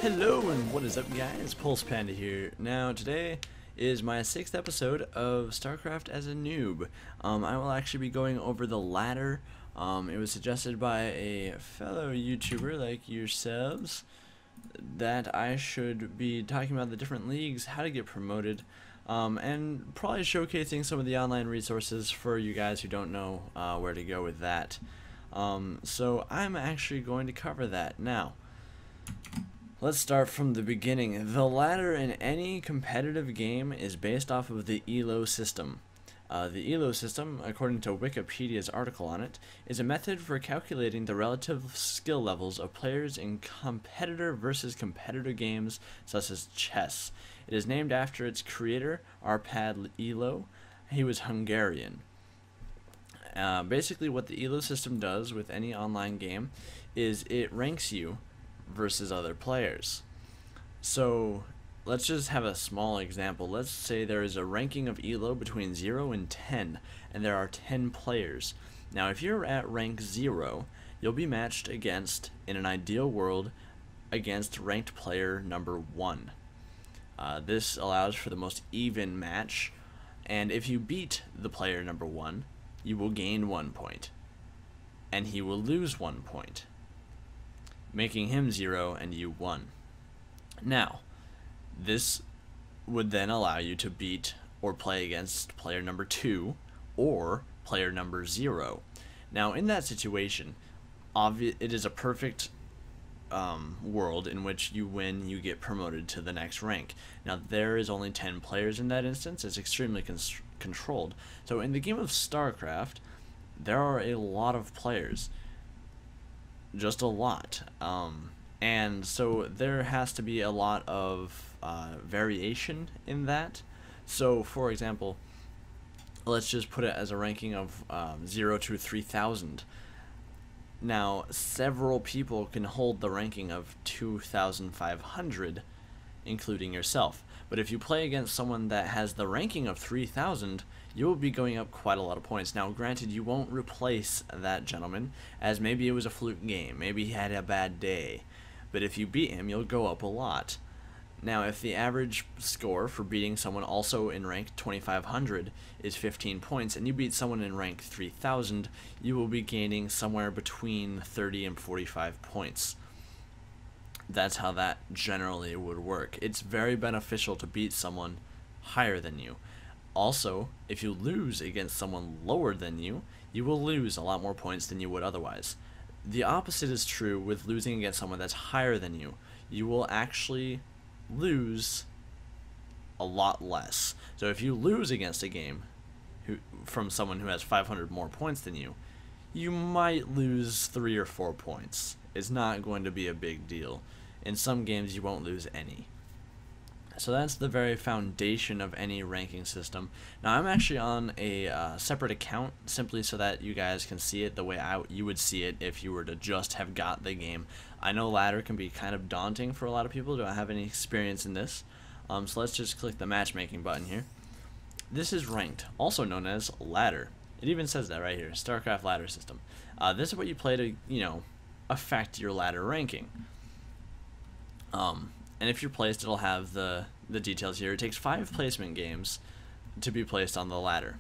Hello and what is up guys, Pulse Panda here. Now today is my 6th episode of StarCraft as a noob. I will actually be going over the ladder. It was suggested by a fellow YouTuber like yourselves that I should be talking about the different leagues, how to get promoted, and probably showcasing some of the online resources for you guys who don't know where to go with that. So I'm actually going to cover that now. Let's start from the beginning. The ladder in any competitive game is based off of the ELO system. The ELO system, according to Wikipedia's article on it, is a method for calculating the relative skill levels of players in competitor versus competitor games such as chess. It is named after its creator, Arpad Elo. He was Hungarian. Basically what the ELO system does with any online game is it ranks you versus other players. So let's just have a small example. Let's say there is a ranking of ELO between 0 and 10, and there are 10 players. Now if you're at rank 0, you'll be matched against, in an ideal world, against ranked player number 1. This allows for the most even match, and if you beat the player number 1, you will gain 1 point, and he will lose 1 point, making him 0 and you 1. Now, this would then allow you to beat or play against player number 2 or player number 0. Now, in that situation, it is a perfect world in which you win, you get promoted to the next rank. Now, there is only 10 players in that instance. It's extremely controlled. So, in the game of StarCraft, there are a lot of players. Just a lot, and so there has to be a lot of variation in that. So for example, let's just put it as a ranking of 0 to 3000. Now several people can hold the ranking of 2500, including yourself, but if you play against someone that has the ranking of 3000, you will be going up quite a lot of points. Now granted, you won't replace that gentleman, as maybe it was a fluke game, maybe he had a bad day, but if you beat him, you'll go up a lot. Now if the average score for beating someone also in rank 2500 is 15 points, and you beat someone in rank 3000, you will be gaining somewhere between 30 and 45 points. That's how that generally would work. It's very beneficial to beat someone higher than you. Also, if you lose against someone lower than you, you will lose a lot more points than you would otherwise. The opposite is true with losing against someone that's higher than you. You will actually lose a lot less. So if you lose against a game from someone who has 500 more points than you, you might lose 3 or 4 points. It's not going to be a big deal. In some games you won't lose any. So that's the very foundation of any ranking system. Now I'm actually on a separate account simply so that you guys can see it the way you would see it if you were to just have got the game. I know ladder can be kind of daunting for a lot of people who don't have any experience in this. So let's just click the matchmaking button here. This is ranked, also known as ladder. It even says that right here, StarCraft ladder system. This is what you play to, affect your ladder ranking. And if you're placed, it'll have the details here. It takes 5 placement games to be placed on the ladder.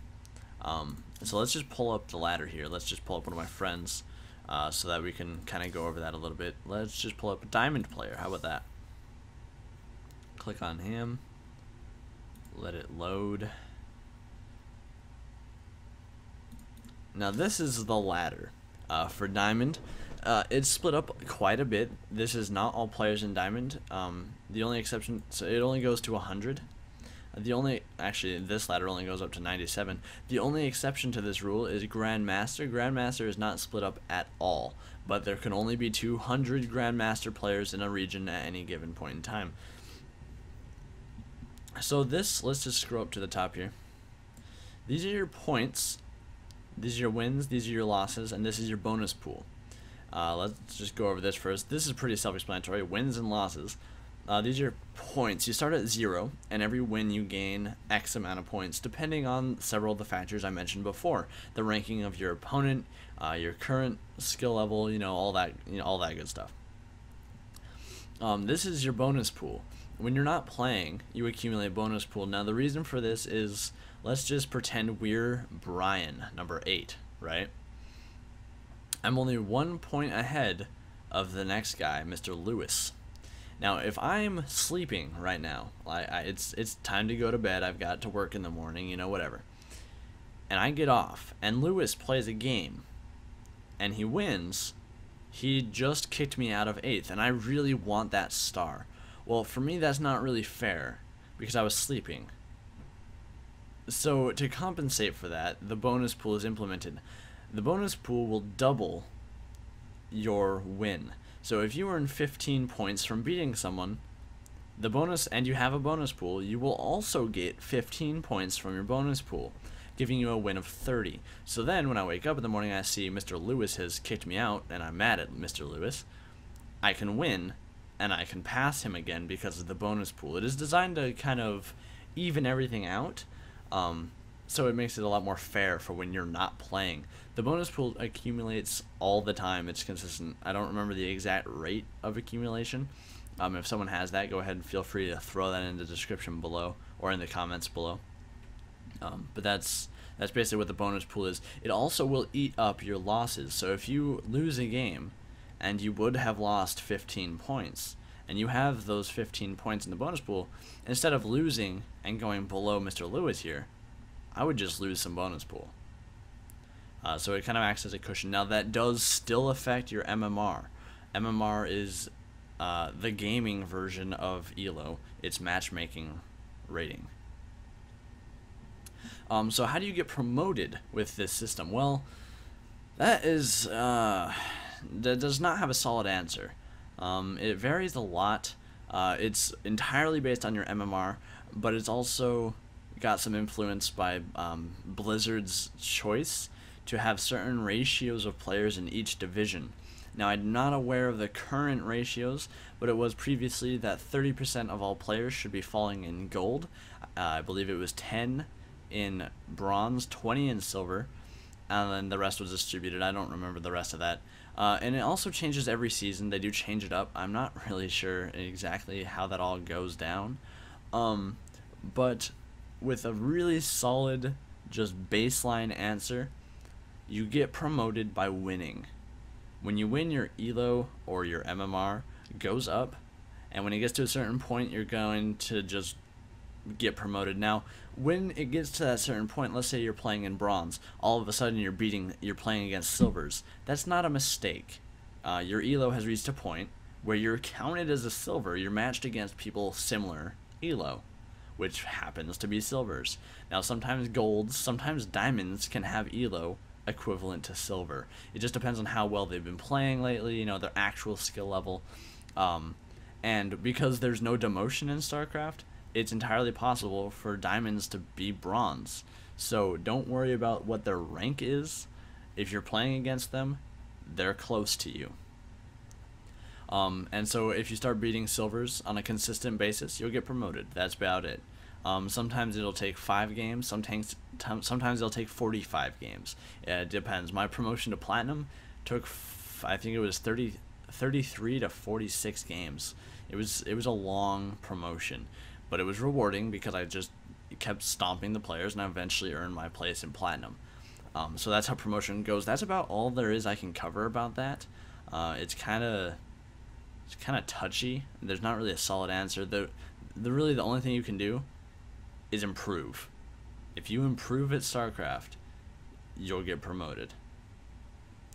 So let's just pull up the ladder here. Let's just pull up one of my friends so that we can kind of go over that a little bit. Let's just pull up a diamond player. How about that? Click on him. Let it load. Now this is the ladder for diamond. It's split up quite a bit. This is not all players in diamond. The only exception, so it only goes to 100. Actually this ladder only goes up to 97. The only exception to this rule is Grandmaster. Grandmaster is not split up at all, but there can only be 200 Grandmaster players in a region at any given point in time. So let's just scroll up to the top here. These are your points, these are your wins, these are your losses, and this is your bonus pool. Let's just go over this first. This is pretty self-explanatory. Wins and losses. These are your points. You start at 0, and every win you gain X amount of points, depending on several of the factors I mentioned before. The ranking of your opponent, your current skill level, all that good stuff. This is your bonus pool. When you're not playing, you accumulate bonus pool. Now the reason for this is, let's just pretend we're Brian, number 8, right? I'm only 1 point ahead of the next guy, Mr. Lewis. Now, if I'm sleeping right now, it's time to go to bed, I've got to work in the morning, you know, whatever, and I get off, and Lewis plays a game, and he wins, he just kicked me out of 8th, and I really want that star. Well, for me, that's not really fair, because I was sleeping. So, to compensate for that, the bonus pool is implemented. The bonus pool will double your win. So if you earn 15 points from beating someone, the bonus, and you have a bonus pool, you will also get 15 points from your bonus pool, giving you a win of 30. So then when I wake up in the morning, I see Mr. Lewis has kicked me out, and I'm mad at Mr. Lewis. I can win, and I can pass him again because of the bonus pool. It is designed to kind of even everything out, so it makes it a lot more fair for when you're not playing. The bonus pool accumulates all the time. It's consistent. I don't remember the exact rate of accumulation. If someone has that, go ahead and feel free to throw that in the description below or in the comments below. But that's basically what the bonus pool is. It also will eat up your losses. So if you lose a game and you would have lost 15 points, and you have those 15 points in the bonus pool, instead of losing and going below Mr. Lewis here, I would just lose some bonus pool. So it kind of acts as a cushion. Now that does still affect your MMR. MMR is the gaming version of ELO. It's matchmaking rating. So how do you get promoted with this system? Well, that does not have a solid answer. It varies a lot. It's entirely based on your MMR, but it's also got some influence by Blizzard's choice to have certain ratios of players in each division. Now, I'm not aware of the current ratios, but it was previously that 30% of all players should be falling in gold. I believe it was 10 in bronze, 20 in silver, and then the rest was distributed. I don't remember the rest of that. And it also changes every season. They do change it up. I'm not really sure exactly how that all goes down. But with a really solid, just baseline answer, you get promoted by winning. When you win, your ELO or your MMR goes up, and when it gets to a certain point, you're going to just get promoted. Now, when it gets to that certain point, let's say you're playing in bronze, all of a sudden you're playing against silvers. That's not a mistake. Your ELO has reached a point where you're counted as a silver. You're matched against people similar ELO, which happens to be silvers. Now, sometimes golds, sometimes diamonds can have ELO equivalent to silver. It just depends on how well they've been playing lately, you know, their actual skill level. And because there's no demotion in StarCraft, it's entirely possible for diamonds to be bronze. So don't worry about what their rank is. If you're playing against them, they're close to you. And so if you start beating silvers on a consistent basis, you'll get promoted. That's about it. Sometimes it'll take 5 games, sometimes it'll take 45 games. It depends. My promotion to platinum took, I think it was 33 to 46 games. It was a long promotion, but it was rewarding because I just kept stomping the players, and I eventually earned my place in platinum. So that's how promotion goes. That's about all there is I can cover about that. It's kind of touchy. There's not really a solid answer. Really the only thing you can do is improve. If you improve at StarCraft, you'll get promoted.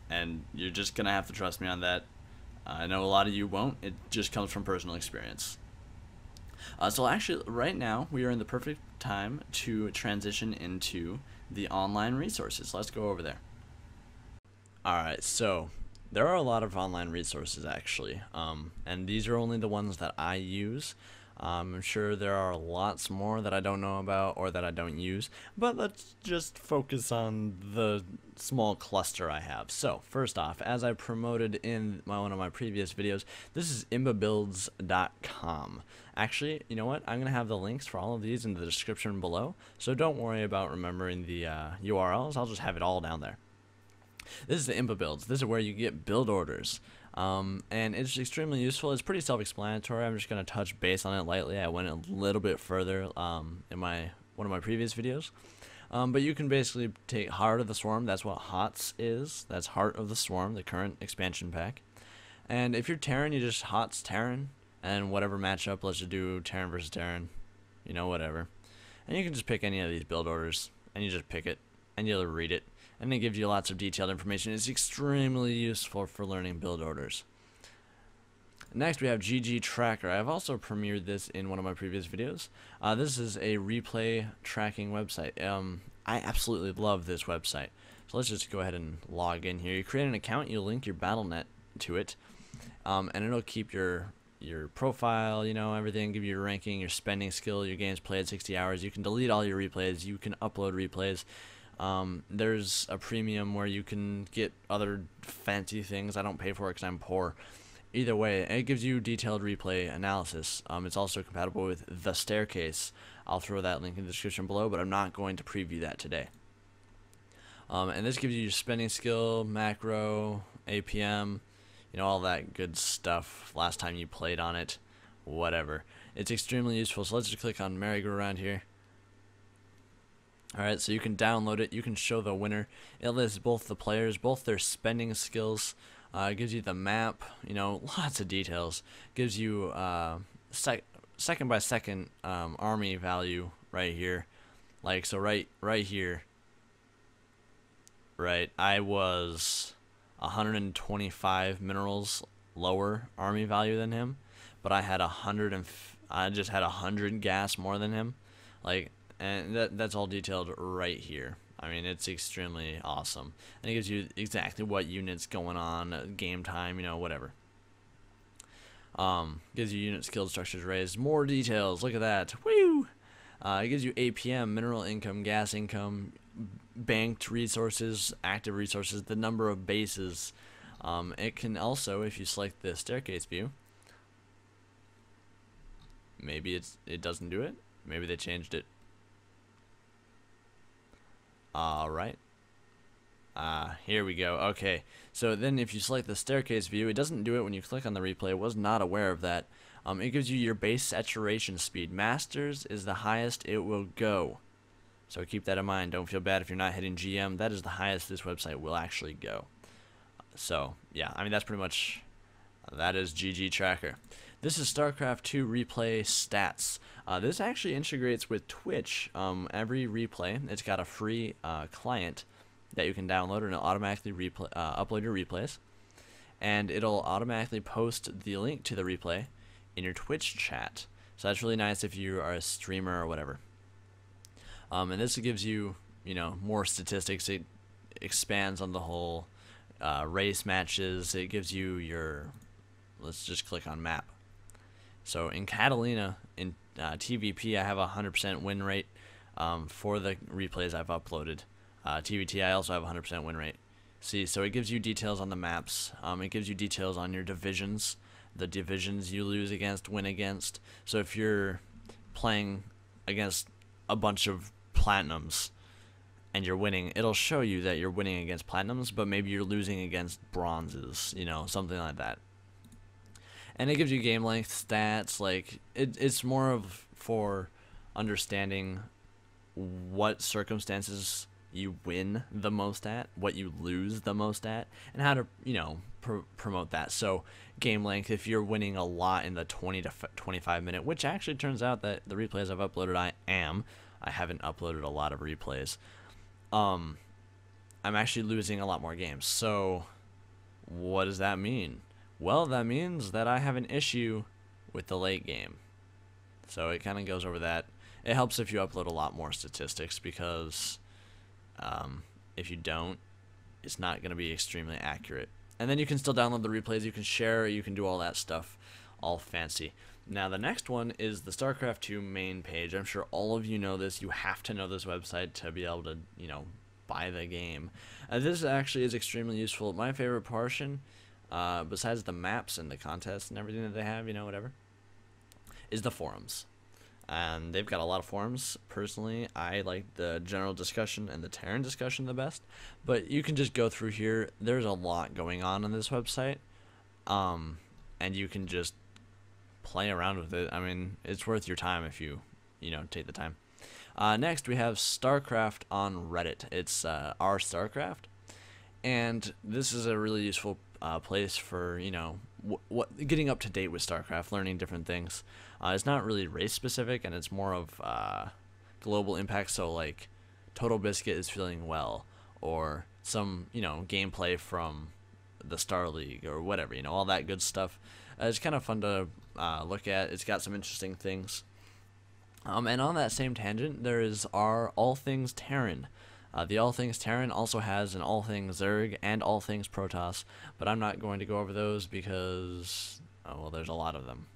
And you're just going to have to trust me on that. I know a lot of you won't. It just comes from personal experience. So actually, right now, we are in the perfect time to transition into the online resources. Let's go over there. Alright, so there are a lot of online resources actually, and these are only the ones that I use. I'm sure there are lots more that I don't know about or that I don't use, but let's just focus on the small cluster I have. So first off, as I promoted in one of my previous videos, this is imbabuilds.com. Actually, you know what? I'm going to have the links for all of these in the description below, so don't worry about remembering the URLs. I'll just have it all down there. This is the IMPA builds. This is where you get build orders. And it's extremely useful. It's pretty self-explanatory. I'm just going to touch base on it lightly. I went a little bit further in one of my previous videos. But you can basically take Heart of the Swarm. That's what HOTS is. That's Heart of the Swarm, the current expansion pack. And if you're Terran, you just HOTS Terran. And whatever matchup, let's just do Terran versus Terran. You know, whatever. And you can just pick any of these build orders. And you just pick it. And you'll read it. And it gives you lots of detailed information. It's extremely useful for learning build orders. Next, we have GG Tracker. I've also premiered this in one of my previous videos. This is a replay tracking website. I absolutely love this website. So let's just go ahead and log in here. You create an account, you link your BattleNet to it, and it'll keep your profile, you know, everything, give you your ranking, your spending skill, your games played 60 hours. You can delete all your replays. You can upload replays. There's a premium where you can get other fancy things. I don't pay for it because I'm poor. Either way, it gives you detailed replay analysis. It's also compatible with The Staircase. I'll throw that link in the description below, but I'm not going to preview that today. And this gives you your spending skill, macro, APM, you know, all that good stuff. Last time you played on it, whatever. It's extremely useful. So let's just click on merry-go-round here. Alright, so you can download it. You can show the winner. It lists both the players, both their spending skills. It gives you the map, you know, lots of details. Gives you second by second army value right here. Like, so right here, right, I was 125 minerals lower army value than him, but I had I just had 100 gas more than him. Like, and that's all detailed right here. I mean, it's extremely awesome. And it gives you exactly what units going on, game time, you know, whatever. Gives you unit skill structures raised. More details. Look at that. Woo! It gives you APM, mineral income, gas income, banked resources, active resources, the number of bases. It can also, if you select the staircase view, maybe it doesn't do it. Maybe they changed it. Alright. Here we go. Okay. So then if you select the staircase view, it doesn't do it when you click on the replay. I was not aware of that. It gives you your base saturation speed. Masters is the highest it will go. So keep that in mind. Don't feel bad if you're not hitting GM. That is the highest this website will actually go. So, yeah. I mean, that's pretty much... that is GG Tracker. This is StarCraft 2 replay stats. This actually integrates with Twitch. Every replay, it's got a free client that you can download, and it'll automatically upload your replays, and it'll automatically post the link to the replay in your Twitch chat. So that's really nice if you are a streamer or whatever. And this gives you, you know, more statistics. It expands on the whole race matches. It gives you your... let's just click on map. So in Catalina, in TVP, I have a 100% win rate for the replays I've uploaded. TVT, I also have a 100% win rate. See, so it gives you details on the maps. It gives you details on your divisions, the divisions you lose against, win against. So if you're playing against a bunch of platinums and you're winning, it'll show you that you're winning against platinums, but maybe you're losing against bronzes, you know, something like that. And it gives you game length stats. Like it's more of for understanding what circumstances you win the most at, what you lose the most at, and how to, you know, promote that. So game length, if you're winning a lot in the 20 to 25 minute, which actually turns out that the replays I've uploaded, I haven't uploaded a lot of replays. I'm actually losing a lot more games. So what does that mean? Well, that means that I have an issue with the late game. So it kind of goes over that. It helps if you upload a lot more statistics, because if you don't, it's not going to be extremely accurate. And then you can still download the replays, you can share, you can do all that stuff, all fancy. Now the next one is the StarCraft 2 main page. I'm sure all of you know this. You have to know this website to be able to, you know, buy the game. This actually is extremely useful. My favorite portion, besides the maps and the contests and everything that they have, you know, whatever, is the forums. and they've got a lot of forums. Personally, I like the general discussion and the Terran discussion the best, but you can just go through here. There's a lot going on this website, and you can just play around with it. I mean, it's worth your time if you take the time. Next, we have StarCraft on Reddit. It's r StarCraft, and this is a really useful place for what getting up to date with StarCraft, learning different things. It's not really race specific, and it's more of global impact. So like, Total Biscuit is feeling well, or some gameplay from the Star League or whatever, all that good stuff. It's kind of fun to look at. It's got some interesting things. And on that same tangent, there is our All Things Terran. The All Things Terran also has an All Things Zerg and All Things Protoss, but I'm not going to go over those because, well, there's a lot of them.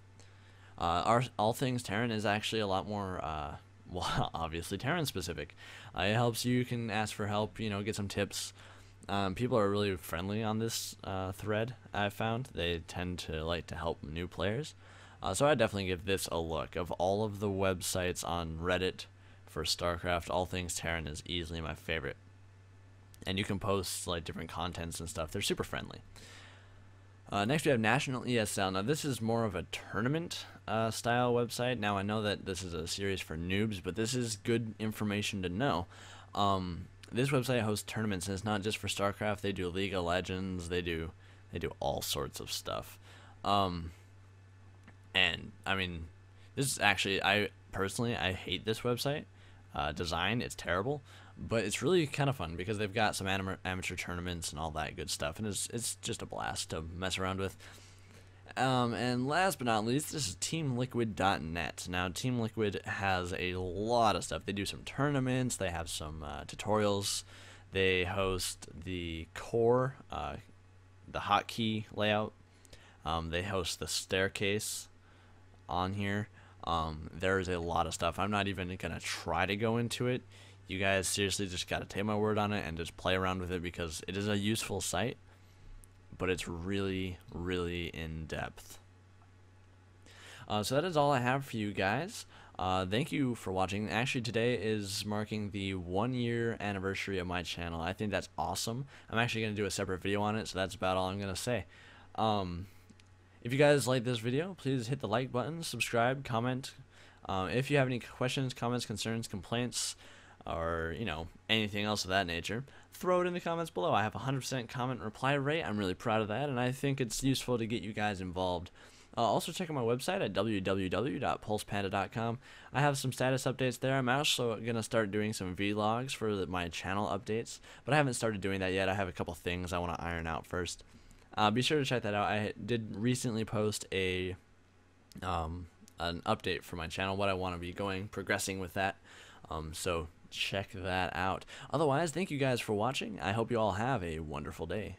Our All Things Terran is actually a lot more, well, obviously Terran specific. It helps you can ask for help, get some tips. People are really friendly on this thread, I've found. They tend to like to help new players. So I definitely give this a look. Of all of the websites on Reddit for StarCraft, All Things Terran is easily my favorite. And you can post like different contents and stuff. They're super friendly. Next we have National ESL. Now this is more of a tournament style website. Now I know that this is a series for noobs, but this is good information to know. This website hosts tournaments, and it's not just for StarCraft. They do League of Legends. They do all sorts of stuff. And I mean, this is actually, I personally hate this website design. It's terrible, but it's really kind of fun because they've got some amateur tournaments and all that good stuff, and it's just a blast to mess around with. And last but not least, this is TeamLiquid.net. Now, Team Liquid has a lot of stuff. They do some tournaments. They have some tutorials. They host the core, the hotkey layout. They host the staircase on here. There's a lot of stuff. I'm not even gonna try to go into it. You guys seriously just gotta take my word on it and just play around with it, because it is a useful site, but it's really, really in depth. So that is all I have for you guys. Thank you for watching. Actually, today is marking the 1-year anniversary of my channel. I think that's awesome. I'm actually going to do a separate video on it, so that's about all I'm going to say. If you guys like this video, please hit the like button, subscribe, comment. If you have any questions, comments, concerns, complaints, or anything else of that nature, throw it in the comments below. I have a 100% comment reply rate. I'm really proud of that, and I think it's useful to get you guys involved. Also check out my website at www.pulsepanda.com. I have some status updates there. I'm also going to start doing some vlogs for my channel updates, but I haven't started doing that yet. I have a couple things I want to iron out first. Be sure to check that out. I did recently post an update for my channel, what I want to be progressing with that. So check that out. Otherwise, thank you guys for watching. I hope you all have a wonderful day.